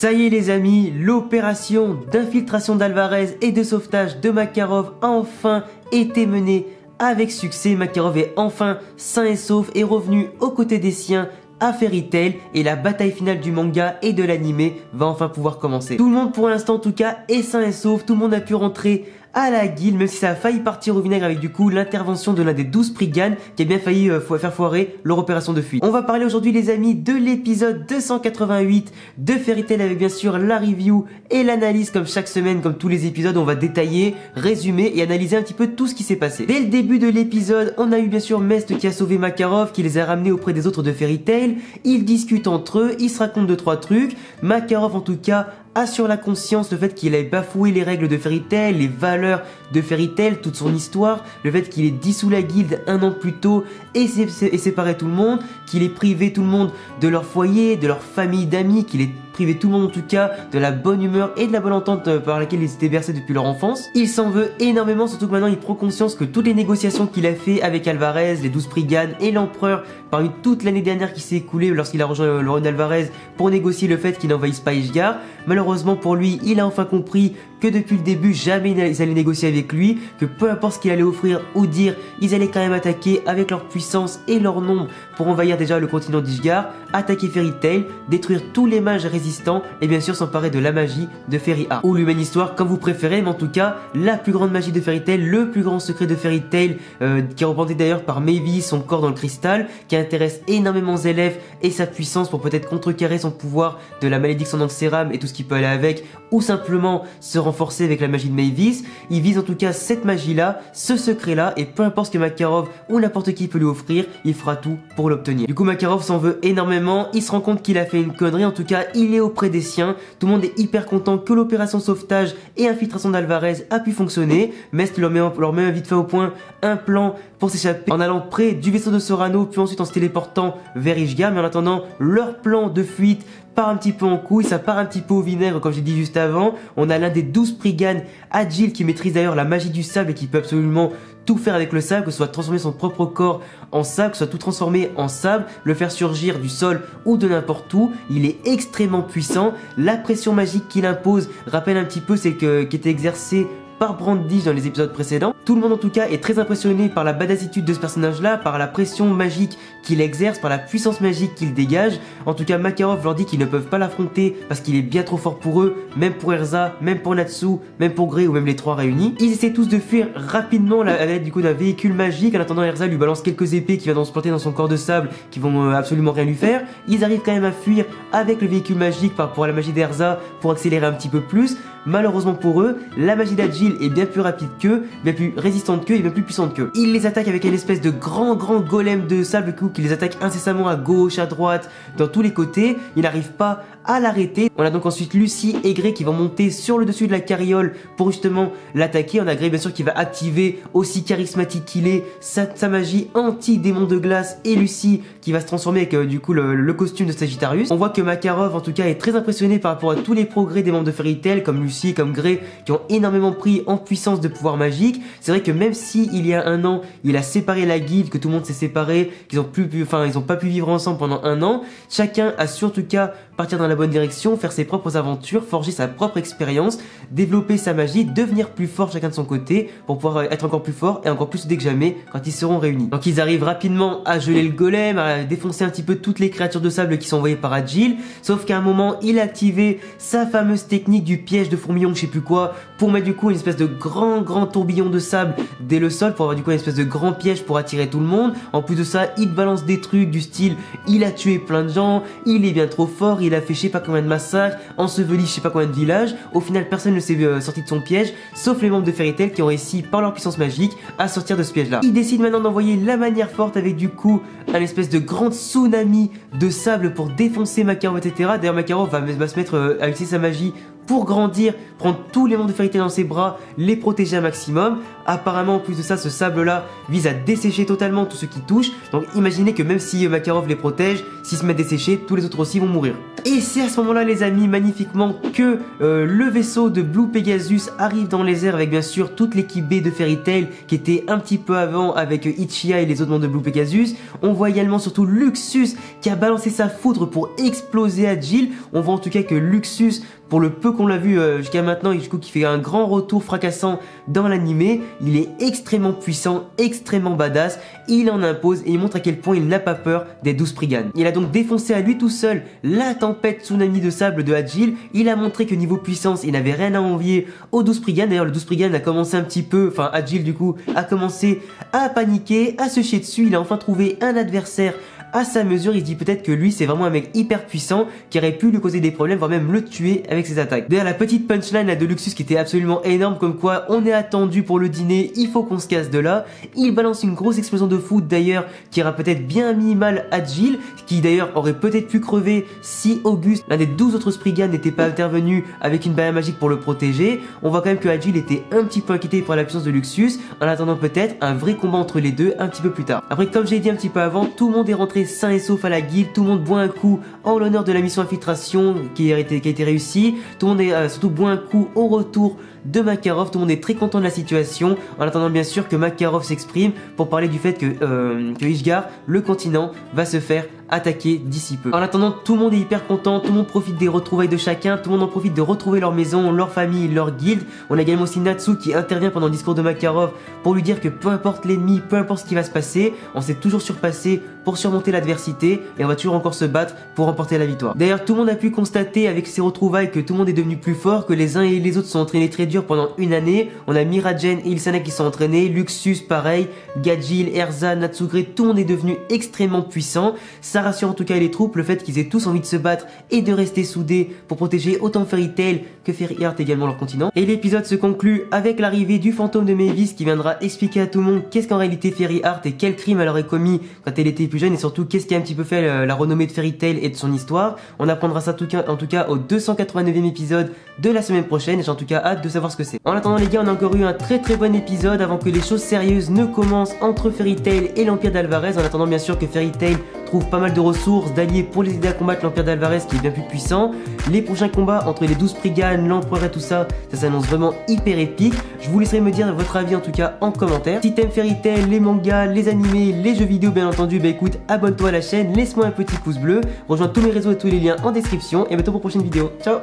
Ça y est les amis, l'opération d'infiltration d'Alvarez et de sauvetage de Makarov a enfin été menée avec succès. Makarov est enfin sain et sauf et revenu aux côtés des siens à Fairy Tail et la bataille finale du manga et de l'anime va enfin pouvoir commencer. Tout le monde pour l'instant en tout cas est sain et sauf, tout le monde a pu rentrer à la guilde, même si ça a failli partir au vinaigre avec du coup l'intervention de l'un des 12 Spriggan qui a bien failli faire foirer leur opération de fuite. On va parler aujourd'hui les amis de l'épisode 288 de Fairy Tail avec bien sûr la review et l'analyse comme chaque semaine, comme tous les épisodes on va détailler, résumer et analyser un petit peu tout ce qui s'est passé. Dès le début de l'épisode on a eu bien sûr Mest qui a sauvé Makarov, qui les a ramenés auprès des autres de Fairy Tail, ils discutent entre eux, ils se racontent 2-3 trucs, Makarov en tout cas a sur la conscience le fait qu'il ait bafoué les règles de Fairy Tail, les valeurs de Fairy Tail, toute son histoire, le fait qu'il ait dissous la guilde un an plus tôt et séparé tout le monde, qu'il ait privé tout le monde de leur foyer, de leur famille d'amis, qu'il ait privé tout le monde en tout cas de la bonne humeur et de la bonne entente par laquelle ils étaient bercés depuis leur enfance. Il s'en veut énormément, surtout que maintenant il prend conscience que toutes les négociations qu'il a fait avec Alvarez, les 12 Spriggan et l'empereur parmi toute l'année dernière qui s'est écoulée lorsqu'il a rejoint le royaume d'Alvarez pour négocier le fait qu'il n'envahisse pas Ishgard, malheureusement pour lui il a enfin compris que depuis le début jamais ils allaient négocier avec lui, que peu importe ce qu'il allait offrir ou dire, ils allaient quand même attaquer avec leur puissance et leur nombre pour envahir déjà le continent d'Ishgard, attaquer Fairy Tail, détruire tous les mages résistants et bien sûr s'emparer de la magie de Fairy Heart ou l'humaine histoire comme vous préférez, mais en tout cas la plus grande magie de Fairy Tail, le plus grand secret de Fairy Tail qui est représenté d'ailleurs par Mavis, son corps dans le cristal, qui intéresse énormément Zelef et sa puissance pour peut-être contrecarrer son pouvoir de la malédiction d'Anxeram et tout ce qui peut aller avec, ou simplement se renforcer avec la magie de Mavis. Il vise en tout cas cette magie là, ce secret là, et peu importe ce que Makarov ou n'importe qui peut lui offrir, il fera tout pour l'obtenir. Du coup Makarov s'en veut énormément, il se rend compte qu'il a fait une connerie, en tout cas il est auprès des siens, tout le monde est hyper content que l'opération sauvetage et infiltration d'Alvarez a pu fonctionner. Mest leur met vite fait au point un plan pour s'échapper en allant près du vaisseau de Sorano, puis ensuite en se téléportant vers Ishgard, mais en attendant leur plan de fuite part un petit peu en couille, ça part un petit peu au vinaigre comme j'ai dit juste avant. On a l'un des 12 Spriggan, Agile, qui maîtrise d'ailleurs la magie du sable et qui peut absolument tout faire avec le sable, que ce soit transformer son propre corps en sable, que ce soit tout transformer en sable, le faire surgir du sol ou de n'importe où. Il est extrêmement puissant. La pression magique qu'il impose rappelle un petit peu celle qui était exercée par Brandish dans les épisodes précédents. Tout le monde en tout cas est très impressionné par la badassitude de ce personnage là, par la pression magique qu'il exerce, par la puissance magique qu'il dégage. En tout cas Makarov leur dit qu'ils ne peuvent pas l'affronter parce qu'il est bien trop fort pour eux, même pour Erza, même pour Natsu, même pour Grey ou même les trois réunis. Ils essaient tous de fuir rapidement à l'aide du coup d'un véhicule magique. En attendant Erza lui balance quelques épées qui vont se planter dans son corps de sable qui vont absolument rien lui faire. Ils arrivent quand même à fuir avec le véhicule magique par rapport à la magie d'Erza pour accélérer un petit peu plus. Malheureusement pour eux, la magie d'Agile est bien plus rapide qu'eux, bien plus résistante qu'eux et bien plus puissante qu'eux. Il les attaque avec une espèce de grand golem de sable qui les attaque incessamment à gauche, à droite, dans tous les côtés. Il n'arrive pas à l'arrêter. On a donc ensuite Lucy et Grey qui vont monter sur le dessus de la carriole pour justement l'attaquer. On a Grey bien sûr qui va activer, aussi charismatique qu'il est, sa magie anti-démon de glace, et Lucy qui va se transformer avec du coup le costume de Sagittarius. On voit que Makarov en tout cas est très impressionné par rapport à tous les progrès des membres de Fairy Tail comme Lucy, comme Grey, qui ont énormément pris en puissance de pouvoir magique. C'est vrai que même si il y a un an il a séparé la guilde, que tout le monde s'est séparé, qu'ils ont ils ont pas pu vivre ensemble pendant un an, chacun a su en tout cas partir dans la bonne direction, faire ses propres aventures, forger sa propre expérience, développer sa magie, devenir plus fort chacun de son côté pour pouvoir être encore plus fort et encore plus soudés que jamais quand ils seront réunis. Donc ils arrivent rapidement à geler le golem, à défoncer un petit peu toutes les créatures de sable qui sont envoyées par Agile, sauf qu'à un moment il a activé sa fameuse technique du piège de fourmillon, je sais plus quoi, pour mettre du coup une espèce de grand tourbillon de sable dès le sol pour avoir du coup une espèce de grand piège pour attirer tout le monde. En plus de ça, il balance des trucs du style il a tué plein de gens, il est bien trop fort, il a fait je sais pas combien de massacres, enseveli je sais pas combien de villages. Au final personne ne s'est sorti de son piège sauf les membres de Fairy Tail qui ont réussi par leur puissance magique à sortir de ce piège là. Il décide maintenant d'envoyer la manière forte avec du coup un espèce de grand tsunami de sable pour défoncer Makarov, etc. D'ailleurs Makarov va se mettre à utiliser sa magie pour grandir, prendre tous les membres de Fairy Tail dans ses bras, les protéger un maximum. Apparemment en plus de ça, ce sable là vise à dessécher totalement tout ce qui touche. Donc imaginez que même si Makarov les protège, s'ils se mettent desséchés, tous les autres aussi vont mourir. Et c'est à ce moment-là les amis, magnifiquement, que le vaisseau de Blue Pegasus arrive dans les airs avec bien sûr toute l'équipe B de Fairy Tail qui était un petit peu avant avec Ichiya et les autres membres de Blue Pegasus. On voit également surtout Luxus qui a balancé sa foudre pour exploser Agile. On voit en tout cas que Luxus, pour le peu qu'on l'a vu jusqu'à maintenant, et du coup qui fait un grand retour fracassant dans l'animé, il est extrêmement puissant, extrêmement badass, il en impose et il montre à quel point il n'a pas peur des 12 Spriggan. Il a donc défoncé à lui tout seul la tempête tsunami de sable de Agile, il a montré que niveau puissance il n'avait rien à envier aux 12 Spriggan. D'ailleurs le 12 Spriggan a commencé un petit peu, enfin Agile du coup a commencé à paniquer, à se chier dessus, il a enfin trouvé un adversaire à sa mesure. Il se dit peut-être que lui c'est vraiment un mec hyper puissant qui aurait pu lui causer des problèmes, voire même le tuer avec ses attaques. D'ailleurs la petite punchline là de Luxus qui était absolument énorme, comme quoi on est attendu pour le dîner, il faut qu'on se casse de là. Il balance une grosse explosion de foudre d'ailleurs qui aura peut-être bien mis mal Agile, qui d'ailleurs aurait peut-être pu crever si Auguste, l'un des 12 autres Spriggan, n'était pas intervenu avec une barrière magique pour le protéger. On voit quand même que Agile était un petit peu inquiété par la puissance de Luxus, en attendant peut-être un vrai combat entre les deux un petit peu plus tard. Après, comme j'ai dit un petit peu avant, tout le monde est rentré sain et sauf à la guilde, tout le monde boit un coup en l'honneur de la mission infiltration qui a été réussie, tout le monde est surtout boit un coup au retour de Makarov, tout le monde est très content de la situation, en attendant bien sûr que Makarov s'exprime pour parler du fait que Ishgard, le continent, va se faire attaquer d'ici peu. En attendant, tout le monde est hyper content, tout le monde profite des retrouvailles de chacun, tout le monde en profite de retrouver leur maison, leur famille, leur guilde. On a également aussi Natsu qui intervient pendant le discours de Makarov pour lui dire que peu importe l'ennemi, peu importe ce qui va se passer, on s'est toujours surpassé pour surmonter l'adversité et on va toujours encore se battre pour remporter la victoire. D'ailleurs, tout le monde a pu constater avec ces retrouvailles que tout le monde est devenu plus fort, que les uns et les autres sont entraînés très dur pendant une année. On a Miragen et Ilsana qui sont entraînés, Luxus pareil, Gajil, Erza, Natsugre, tout le monde est devenu extrêmement puissant. Ça rassure en tout cas les troupes, le fait qu'ils aient tous envie de se battre et de rester soudés pour protéger autant Fairy Tail que Fairy Heart également leur continent. Et l'épisode se conclut avec l'arrivée du fantôme de Mavis qui viendra expliquer à tout le monde qu'est-ce qu'en réalité Fairy Heart et quel crime elle aurait commis quand elle était plus jeune et surtout qu'est-ce qui a un petit peu fait la renommée de Fairy Tail et de son histoire. On apprendra ça en tout cas au 289e épisode de la semaine prochaine et j'ai en tout cas hâte de savoir ce que c'est. En attendant les gars, on a encore eu un très bon épisode avant que les choses sérieuses ne commencent entre Fairy Tail et l'Empire d'Alvarez. En attendant bien sûr que Fairy Tail trouve pas mal de ressources, d'alliés pour les aider à combattre l'Empire d'Alvarez qui est bien plus puissant. Les prochains combats entre les 12 Spriggan, l'Empereur et tout ça, ça s'annonce vraiment hyper épique. Je vous laisserai me dire votre avis en tout cas en commentaire. Si t'aimes Fairy Tail, les mangas, les animés, les jeux vidéo bien entendu, bah écoute, abonne-toi à la chaîne, laisse-moi un petit pouce bleu, rejoins tous mes réseaux et tous les liens en description et à bientôt pour une prochaine vidéo. Ciao.